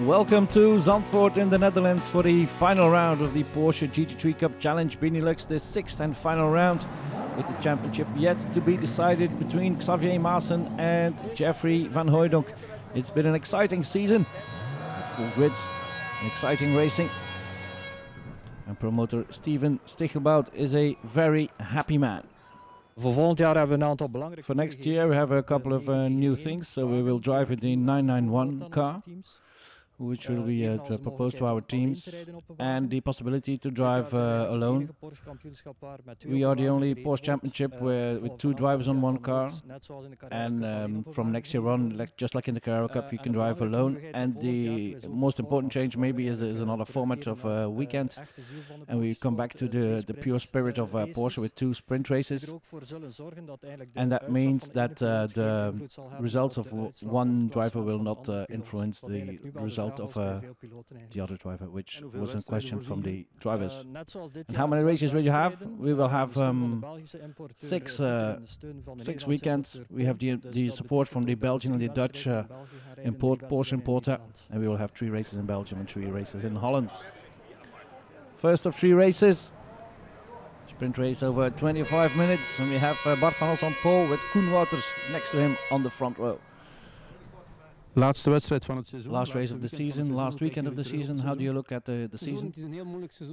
Welcome to Zandvoort in the Netherlands for the final round of the Porsche GT3 Cup Challenge Benelux, the sixth and final round, with the championship yet to be decided between Xavier Maassen and Jeffrey van Hooijdonk. It's been an exciting season, with full grids, and exciting racing, and promoter Steven Stichelbout is a very happy man. For next year we have a couple of new things, so we will drive with the 991 car, which will be proposed to our teams, and the possibility to drive alone. We are the only Porsche Championship with two drivers on one car, and from next year on, just like in the Carrera Cup, you can drive alone. And the most important change maybe is another format of a weekend, and we come back to the pure spirit of Porsche with two sprint races, and that means that the results of one driver will not influence the result of the other driver, which was a question from the drivers. And how many races will you have? We will have six weekends. We have the support from the Belgian and the Dutch Porsche importer, and we will have 3 races in Belgium and 3 races in Holland. First of 3 races, sprint race over 25 minutes, and we have Bart van Os on pole with Koen Wouters next to him on the front row. Last race of the season, last weekend of the season. How do you look at the season?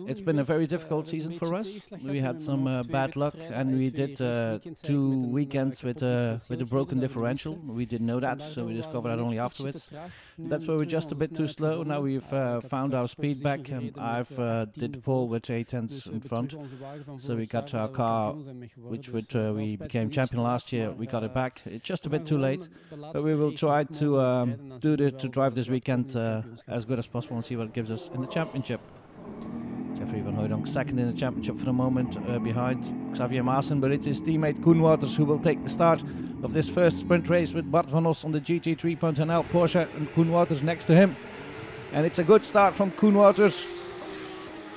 It's been a very difficult season for us. We had some bad luck, and we did 2 weekends with a broken differential. We didn't know that, so we discovered that only afterwards. That's where we're just a bit too slow. Now we've found our speed back, and I've did the pole with 8 tenths in front. So we got our car, which we became champion last year. We got it back. It's just a bit too late, but we will try to to drive this weekend as good as possible and see what it gives us in the championship. Jeffrey van Hooijdonk second in the championship for the moment, behind Xavier Maassen, but it's his teammate Koen Wouters who will take the start of this first sprint race with Bart van Os on the GT3.nl Porsche and Koen Wouters next to him. And it's a good start from Koen Wouters,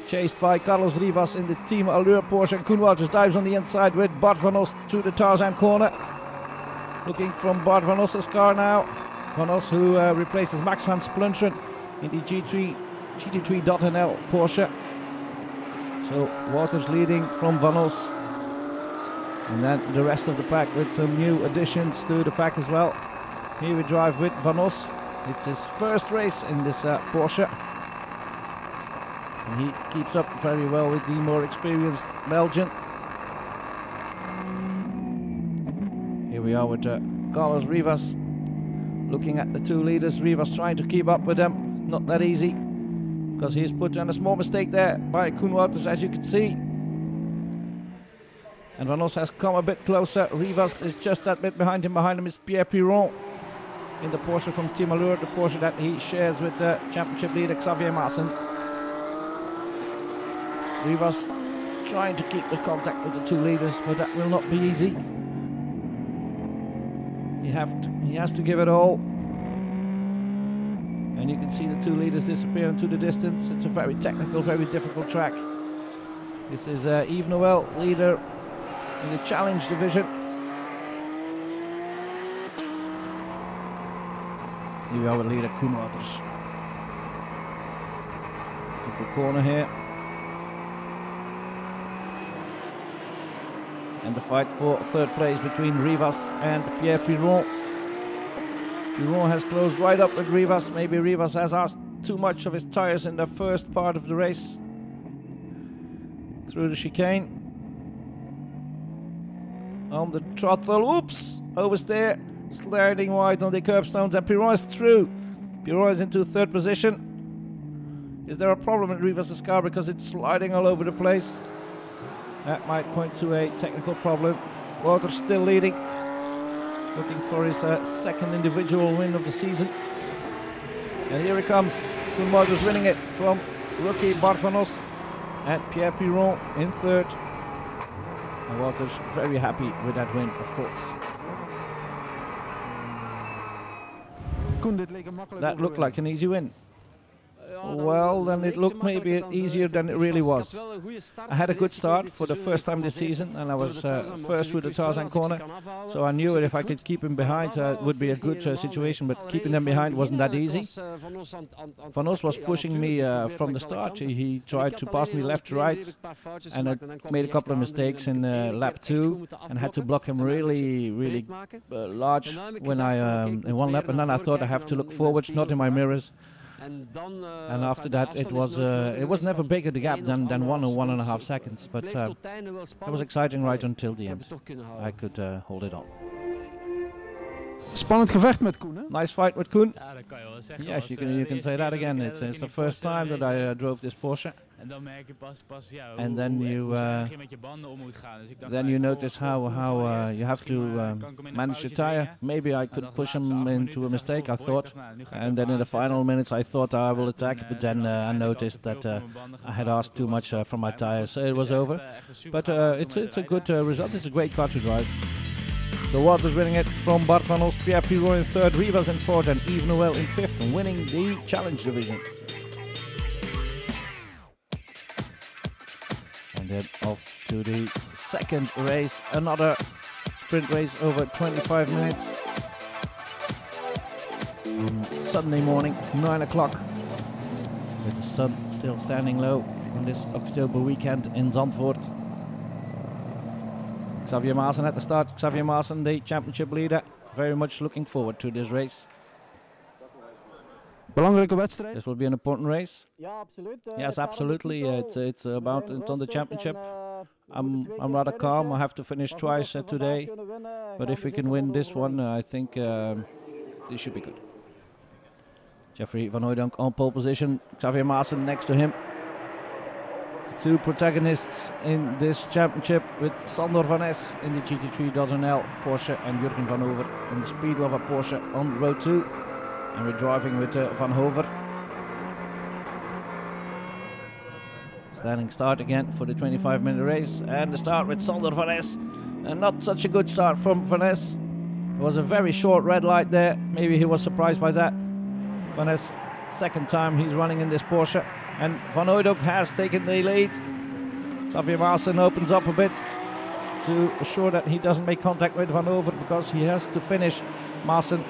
chased by Carlos Rivas in the Team Allure Porsche, and Koen Wouters dives on the inside with Bart van Os through the Tarzan corner. Looking from Bart van Os's car now. Van Os, who replaces Max van Splunteren in the GT3.nl Porsche. So Wouters leading from Van Os, and then the rest of the pack with some new additions to the pack as well. Here we drive with Van Os. It's his first race in this Porsche, and he keeps up very well with the more experienced Belgian. Here we are with Carlos Rivas. Looking at the 2 leaders, Rivas trying to keep up with them. Not that easy, because he's put on a small mistake there by Koen Wouters, as you can see. And Van Os has come a bit closer. Rivas is just that bit behind him. Behind him is Pierre Piron in the Porsche from Team Allure, the Porsche that he shares with the championship leader Xavier Maassen. Rivas trying to keep the contact with the 2 leaders, but that will not be easy. He has to give it all, and you can see the 2 leaders disappear into the distance. It's a very technical, very difficult track. This is Yves Noël, leader in the challenge division. Here we are with leader Koen Wouters. Difficult corner here. And the fight for 3rd place between Rivas and Pierre Piron. Piron has closed right up with Rivas. Maybe Rivas has asked too much of his tires in the first part of the race through the chicane. On the throttle, oops, oversteer, sliding wide on the curbstones, and Piron is through. Piron is into 3rd position. Is there a problem with Rivas' car because it's sliding all over the place? That might point to a technical problem. Wouters still leading, looking for his 2nd individual win of the season. And here he comes, Koen Wouters winning it from rookie Bart van Os, and Pierre Piron in 3rd. And Wouters very happy with that win, of course. That looked like an easy win. well, then it looked maybe easier than it really was. I had a good start for the first time this season, and I was first with the Tarzan corner, so I knew that if I could keep him behind, it would be a good situation, but keeping them behind wasn't that easy. Van Os was pushing me from the start. He tried to pass me left to right, and I made a couple of mistakes in lap 2, and had to block him really large when in one lap, and then I thought I have to look forwards, not in my mirrors. And after that, it was never bigger the gap than 1 or 1.5 seconds, but it was exciting right until the end. I could hold it on. Spannend gevecht met Koen, hè? Nice fight with Koen. Yes, you can say that again. It's the first time that I drove this Porsche. And then you notice how you have to manage the tire. Maybe I could push him into a mistake, I thought. And then in the final minutes I thought I will attack, but then I noticed that I had asked too much from my tires, so it was over. But it's a good result. It's a great car to drive. So Walters winning it from Bart van Os, Pierre Pirot in 3rd, Rivas in 4th, and Yves Noël in 5th, and winning the Challenge Division. And then off to the second race, another sprint race over 25 minutes. Sunday morning, 9 o'clock, with the sun still standing low on this October weekend in Zandvoort. Xavier Maassen at the start. Xavier Maassen, the championship leader. Very much looking forward to this race. Belangrijke wedstrijd. This will be an important race. Yes, absolutely. It's on the championship. I'm rather calm. I have to finish twice today, but if we can win this one, I think this should be good. Jeffrey Van Hooydonk on pole position. Xavier Maassen next to him. Two protagonists in this championship, with Sander Van Es in the GT3CCB Porsche and Jurgen van Over in the Speed Lover Porsche on row 2. And we're driving with Van Hover. Standing start again for the 25-minute race, and the start with Sander Van Es. And not such a good start from Van Es. There was a very short red light there. Maybe he was surprised by that. Van Es, second time he's running in this Porsche. And Van Hooydonk has taken the lead. Xavier Maassen opens up a bit to assure that he doesn't make contact with Van Over, because he has to finish Maassen.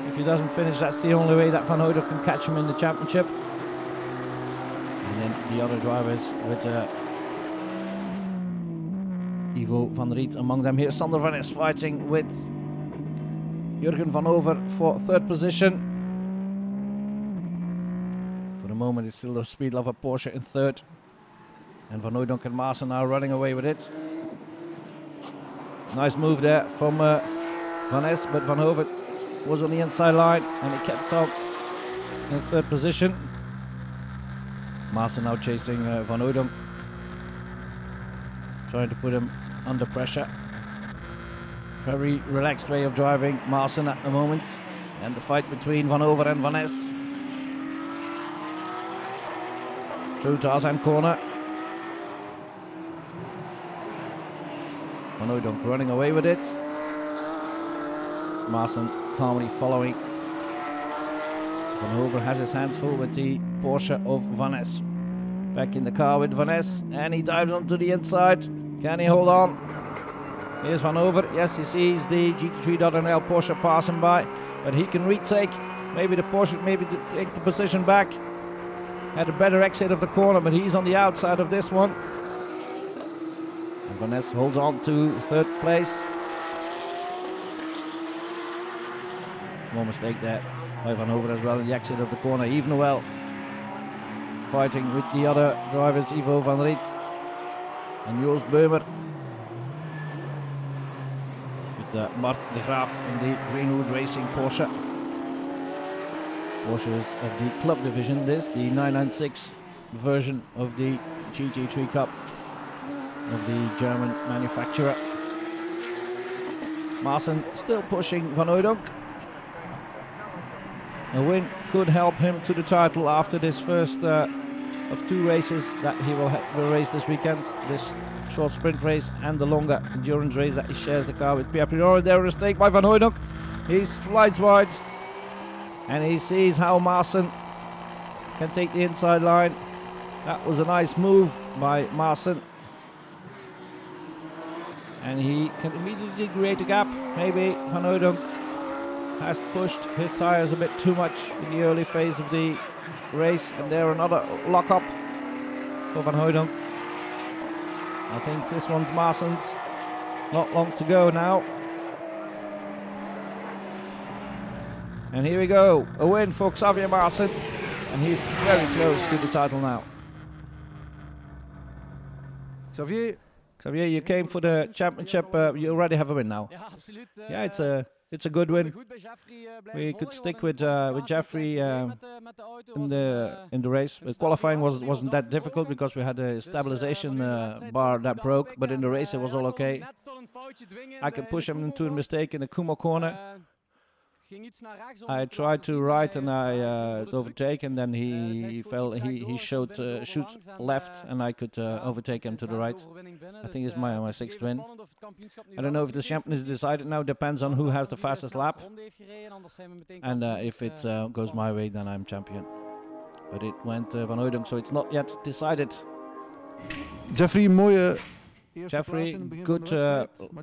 If he doesn't finish, that's the only way that Van Hooydonk can catch him in the championship. And then the other drivers with Ivo van Riet among them here. Sander Van Es fighting with Jurgen van Over for 3rd position. For the moment, it's still the Speed Lover Porsche in 3rd. And Van Hooydonk and Maassen are running away with it. Nice move there from Van Es, but Van Over was on the inside line and he kept on in 3rd position. Maassen now chasing Van Hooydonk, trying to put him under pressure. Very relaxed way of driving Maassen at the moment. And the fight between Van Over and Van Es. Through Tarzan corner. Van Hooydonk running away with it. Maassen calmly following. Van Hover has his hands full with the Porsche of Van Es. Back in the car with Van Es, and he dives onto the inside. Can he hold on? Here's Van Over. Yes, he sees the GT3CCB Porsche passing by, but he can retake. Maybe the Porsche take the position back. Had a better exit of the corner, but he's on the outside of this one. And Van Es holds on to 3rd place. Small mistake there by Van Over as well in the exit of the corner. Yves Noël fighting with the other drivers, Ivo van Riet and Joost Beumer. With Mart de Graaf in the Greenwood Racing Porsche. Porsche is of the club division, this, the 996 version of the GT3 Cup of the German manufacturer. Maassen still pushing Van Hooydonk. A win could help him to the title after this first of 2 races that he will race this weekend. This short sprint race and the longer endurance race that he shares the car with Pierre Pirot. There a mistake by Van Hooydonk. He slides wide and he sees how Maassen can take the inside line. That was a nice move by Maassen. And he can immediately create a gap. Maybe Van Hooydonk has pushed his tires a bit too much in the early phase of the race. And there another lock-up for Van Hooydonk. I think this one's Maassen's. Not long to go now. And here we go, a win for Xavier Maassen. And he's very close to the title now. Xavier, you came for the championship. You already have a win now. Yeah, it's a good win. We could stick with Jeffrey in the race. But qualifying wasn't that difficult because we had a stabilization bar that broke. But in the race it was all okay. I could push him into a mistake in the Kumo corner. I tried to right and I overtake, and then he fell. He showed shoot left, and I could overtake him to the right. I think it's my sixth win. I don't know if the champion is decided now. Depends on who has the fastest lap. And if it goes my way, then I'm champion. But it went Van Hooydonk, so it's not yet decided. Jeffrey, Jeffrey, good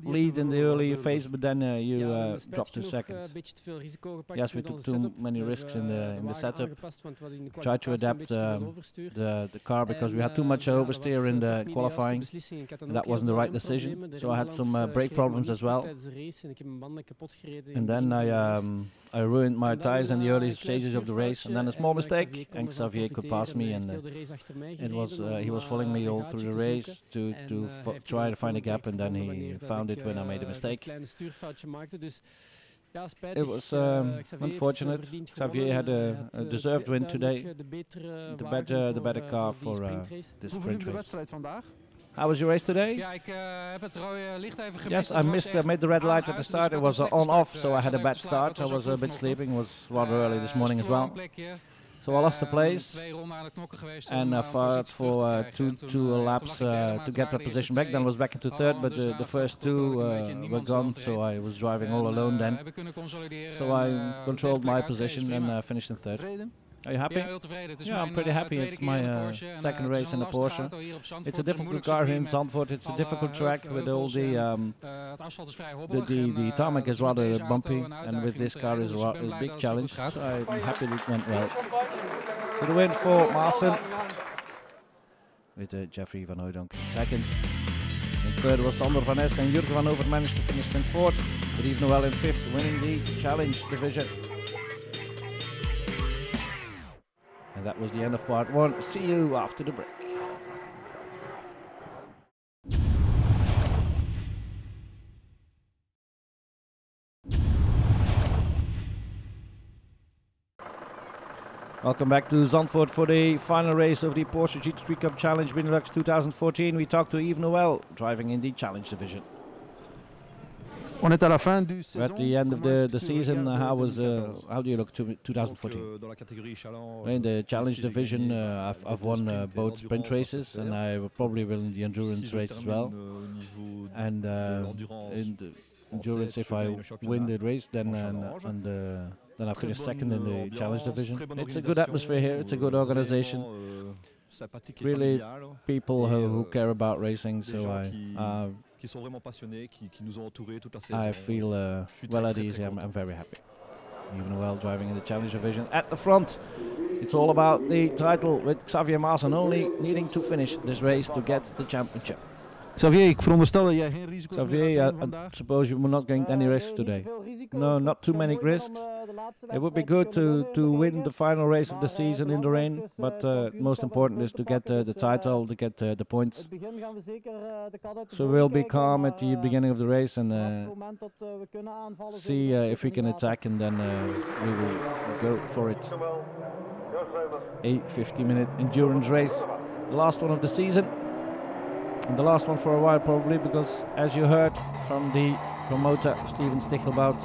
lead in the early phase, but then you dropped to second. Yes, we took too many risks in the setup. Tried to adapt the car because we had too much oversteer in the qualifying. That wasn't the right decision, so I had some brake problems as well. And then I ruined my tires in the early stages of the race, and then a small mistake, and Xavier could pass me, and it was he was following me all through the race to try to find a gap, and then he found it when I made a mistake. It was unfortunate. Xavier had a deserved win today. The better car for this sprint race. How was your race today? Yes, I made the red light at the start. It was on-off, so I had a bad start. I was a bit sleeping. It was rather early this morning as well. So I lost the place, and I fought for two laps to get my position back. Then I was back into third, but the first two were gone, so I was driving all alone then. So I controlled my position and finished in third. Are you happy? Yeah, I'm pretty happy. It's my second race in a Porsche. It's a difficult car here in Zandvoort. It's a difficult track with all the tarmac is rather bumpy, and with this car is a big challenge. So I'm happy it went well. So the win for Maassen with Jeffrey Van Hooydonk in second. In third was Sander van Ness, and Jurgen van Over managed to finish in fourth, but Yves Noël in fifth, winning the challenge division. And that was the end of part one. See you after the break. Welcome back to Zandvoort for the final race of the Porsche GT3 Cup Challenge Benelux 2014. We talked to Yves Noël, driving in the Challenge division. At the end of the season, how do you look to 2014? In the Challenge division, I've won both sprint races, and I will probably win the endurance race as well. And in the endurance, if I win the race, then I finish second in the Challenge division. It's a good atmosphere here. It's a good organization. Really, people who care about racing. So I feel well at ease. I'm very happy. Yves Noël driving in the Challenge division at the front. It's all about the title with Xavier Maassen only needing to finish this race to get the championship. Xavier, ik veronderstel dat jij geen risico's Xavier, I suppose you were not going any risks today. No, not too many risks. It would be good to win the final race of the season in the rain, but most important is to get the title, to get the points. So we'll be calm at the beginning of the race and see if we can attack, and then we will go for it. A 50-minute endurance race, the last one of the season. And the last one for a while probably, because as you heard from the promoter Steven Stichelbout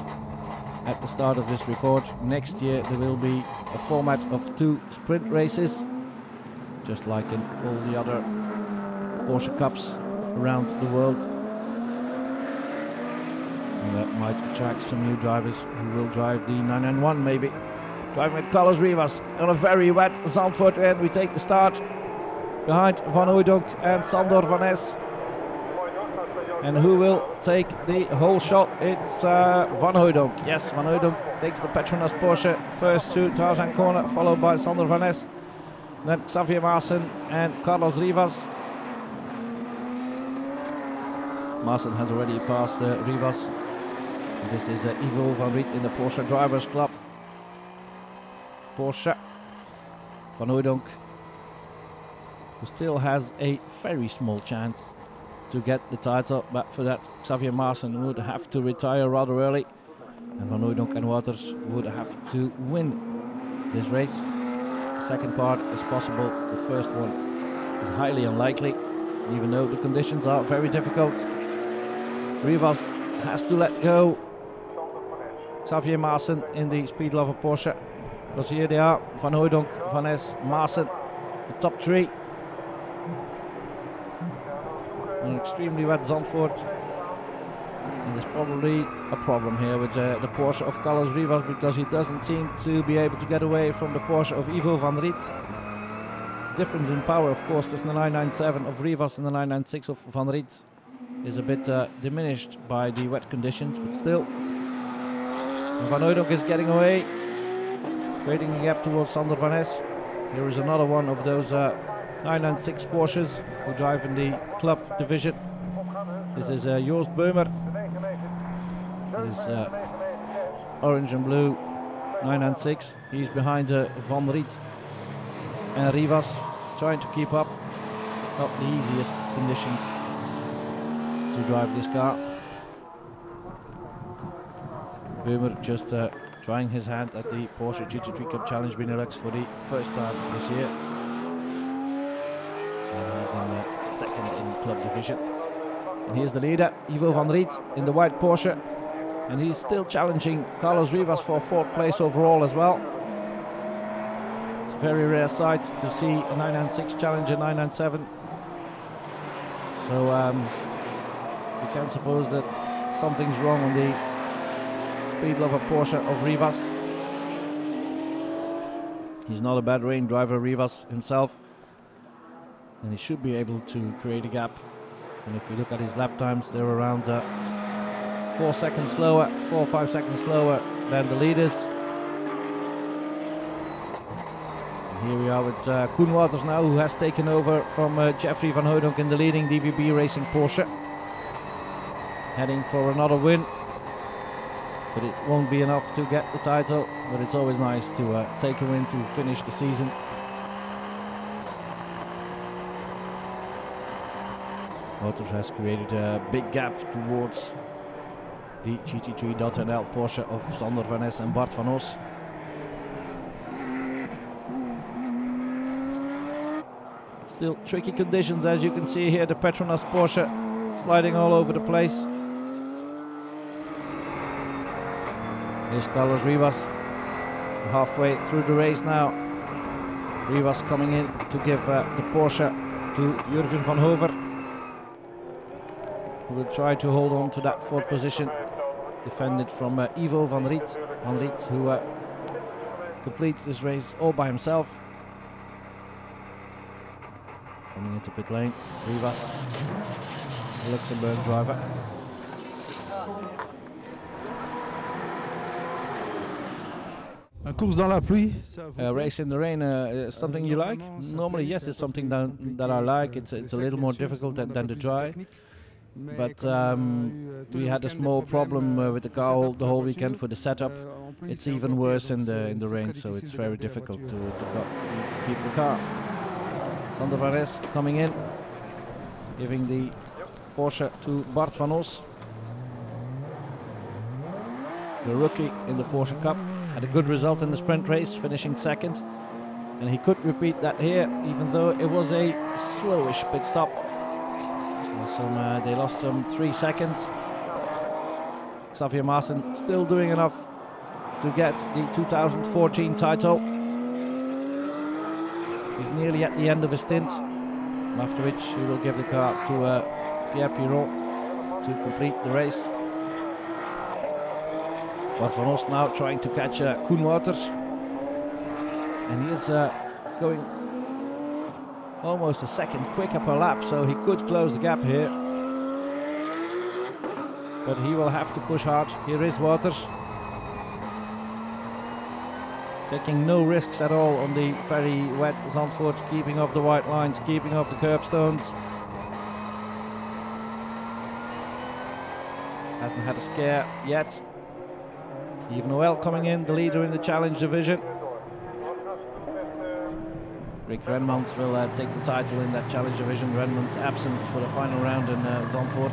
at the start of this report, next year there will be a format of 2 sprint races, just like in all the other Porsche Cups around the world. And that might attract some new drivers who will drive the 991 maybe. driving with Carlos Rivas on a very wet Zandvoort, and we take the start behind Van Hooijdonk and Sander Van Ness. And who will take the whole shot? It's Van Hooijdonk. Yes, Van Hooijdonk takes the Petronas Porsche first through Tarzan corner, followed by Sander Van Ness. Then Xavier Maassen and Carlos Rivas. Maassen has already passed Rivas. This is Ivo van Riet in the Porsche Drivers Club. Porsche. Van Hooijdonk, who still has a very small chance to get the title, but for that Xavier Maassen would have to retire rather early, and Van Hooijdonk and Waters would have to win this race. The second part is possible, the first one is highly unlikely, even though the conditions are very difficult. Rivas has to let go Xavier Maassen in the Speed Lover Porsche, because here they are, Van Hooijdonk, Van Ness, Maassen, the top three. An extremely wet Zandvoort, and there's probably a problem here with the Porsche of Carlos Rivas, because he doesn't seem to be able to get away from the Porsche of Ivo van Riet. The difference in power, of course, there's the 997 of Rivas and the 996 of Van Riet is a bit diminished by the wet conditions, but still. And Van Hooijdonk is getting away, creating a gap towards Sander Van Ness. Here is another one of those 996 Porsches who drive in the club division. This is Joost Beumer. It is orange and blue 996. He's behind Van Riet and Rivas, trying to keep up. Not the easiest conditions to drive this car. Beumer just trying his hand at the Porsche GT3 Cup Challenge Benelux for the first time this year. And he's in second in club division. And here's the leader, Ivo van Riet, in the white Porsche. And he's still challenging Carlos Rivas for fourth place overall as well. It's a very rare sight to see a 996 challenge a 997. So you can suppose that something's wrong on the Speed Lover Porsche of Rivas. He's not a bad rain driver, Rivas himself, and he should be able to create a gap. And if we look at his lap times, they're around 4 seconds slower, 4 or 5 seconds slower than the leaders. And here we are with Koen Waters now, who has taken over from Jeffrey Van Hooijdonk in the leading DVB Racing Porsche, heading for another win. But it won't be enough to get the title, but it's always nice to take a win to finish the season. Waters has created a big gap towards the GT3.nl Porsche of Sander Van Ness and Bart van Os. Still tricky conditions, as you can see here, the Petronas Porsche sliding all over the place. Here's Carlos Rivas, halfway through the race now. Rivas coming in to give the Porsche to Jurgen van Hover, who will try to hold on to that fourth position, defended from Ivo van Riet. Van Riet, who completes this race all by himself. Coming into pit lane, Rivas, the Luxembourg driver. Race in the rain, something you like? Normally, yes, it's something that I like. It's a little more difficult than the dry. But we had a small problem with the car the whole weekend for the setup. It's even worse in the rain, so it's very difficult to keep the car. Sander Van Ness coming in, giving the Porsche to Bart van Os, the rookie in the Porsche Cup. Had a good result in the sprint race, finishing second, and he could repeat that here, even though it was a slowish pit stop. They lost some 3 seconds. Xavier Maassen still doing enough to get the 2014 title. He's nearly at the end of his stint, after which he will give the car to Pierre Piron to complete the race. Bart van Os now trying to catch Koen Waters. and he is going almost a second quicker per lap, so he could close the gap here. But he will have to push hard. Here is Waters, taking no risks at all on the very wet Zandvoort, keeping off the white lines, keeping off the curbstones. Hasn't had a scare yet. Yves Noël coming in, the leader in the challenge division. Rick Renmans will take the title in that challenge division. Renmans absent for the final round in Zandvoort.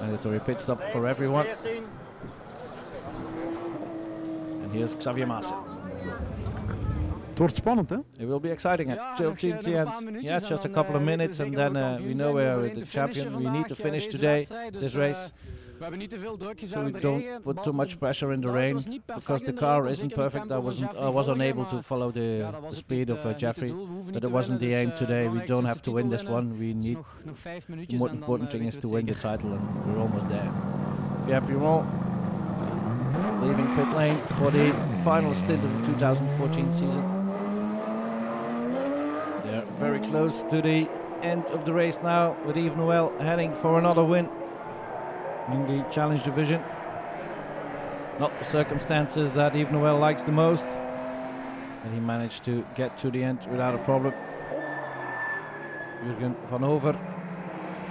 Mandatory pit stop for everyone. And here's Xavier Maassen. Het wordt spannend, hè? It will be exciting till the end. Yeah, just a couple of minutes and then we know we're the champion. We need to finish today, this race. So we don't put too much pressure in the rain, because the car isn't perfect. I was unable to follow the speed of Jeffrey, but it wasn't the aim today. We don't have to win this one. We need, the more important thing is to win the title, and we're almost there. Pierre Piron leaving pit lane for the final stint of the 2014 season. They're very close to the end of the race now, with Yves Noël heading for another win in the challenge division. Not the circumstances that Yves Noël likes the most, and he managed to get to the end without a problem. Jürgen van Over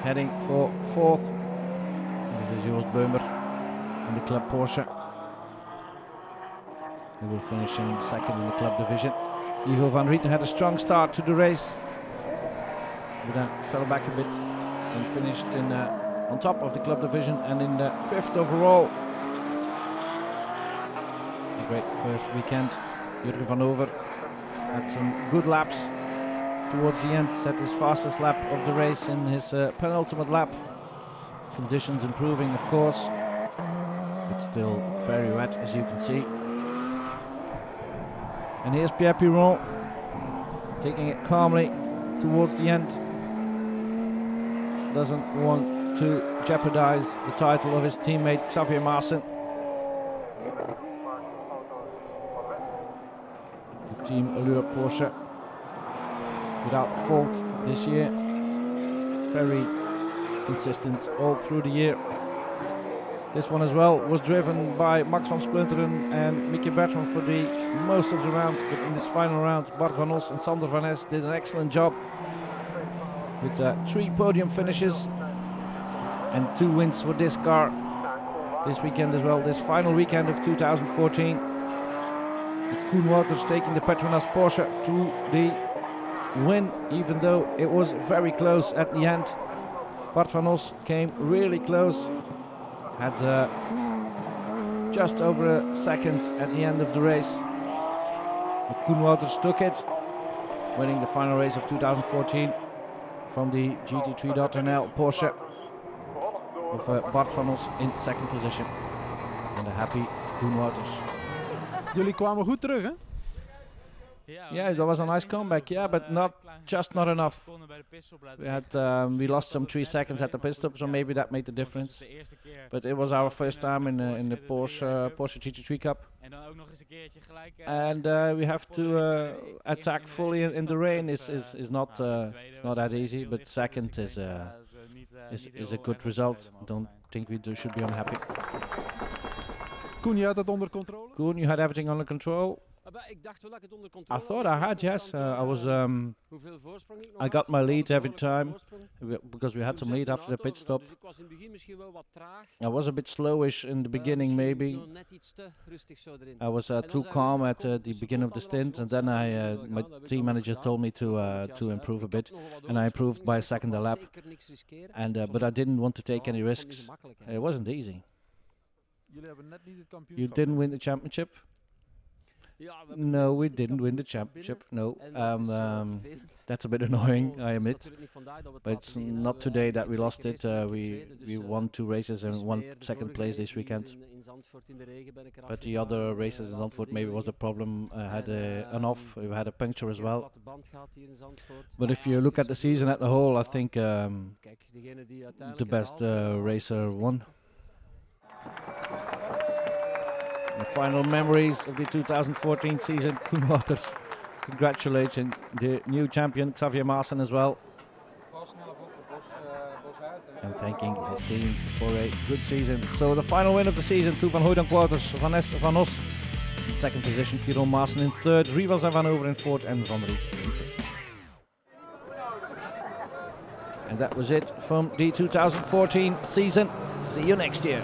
heading for fourth. This is Joost Beumer in the club Porsche. He will finish in second in the club division. Ivo van Rieten had a strong start to the race, but then fell back a bit and finished in on top of the club division and in the fifth overall. A great first weekend. Jürgen van Over had some good laps towards the end, set his fastest lap of the race in his penultimate lap. Conditions improving, of course, but still very wet, as you can see. And here's Pierre Piron taking it calmly towards the end. Doesn't want to jeopardize the title of his teammate Xavier Maassen. The team Allure Porsche, without fault this year, very consistent all through the year. This one as well was driven by Max van Splunteren and Mickey Bertram for the most of the rounds, but in this final round Bart van Os and Sander van Es did an excellent job with 3 podium finishes and 2 wins for this car this weekend as well, this final weekend of 2014. With Koen Wouters taking the Petronas Porsche to the win, even though it was very close at the end. Bart van Os came really close, had just over a second at the end of the race. But Koen Wouters took it, winning the final race of 2014 from the GT3.nl Porsche, with Bart van Os in second position. And a happy Koen Wouters. Jullie kwamen goed terug, hè? Yeah, that was a nice comeback, yeah, but not enough. We had we lost some 3 seconds at the pit stop, so maybe that made the difference. But it was our first time in the Porsche GT3 Cup, and we have to attack fully in the rain. Is not that easy, but second is a good result. I don't think we should be unhappy. Koen, je had het onder controle? Koen, you had everything under control. I thought I had, yes. I got my lead every time because we had some lead after the pit stop. I was a bit slowish in the beginning, maybe. I was too calm at the beginning of the stint, and then my team manager told me to improve a bit, and I improved by a second a lap. And but I didn't want to take any risks. It wasn't easy. You didn't win the championship? No, we didn't win the championship. No, that's a bit annoying, I admit. But it's not today that we lost it. We won 2 races and 1 second place this weekend. But the other races in Zandvoort maybe was a problem. Had an off. We had a puncture as well. But if you look at the season at the whole, I think the best racer won. The final memories of the 2014 season. Koen Wouters congratulating the new champion Xavier Maassen as well, and thanking his team for a good season. So the final win of the season, Koen van Hooydonk Wouters, Van Es van Os in second position, Jeroen Maassen in third, Rivas en Van Over in fourth, and Van der Riet in fifth. And that was it from the 2014 season. See you next year.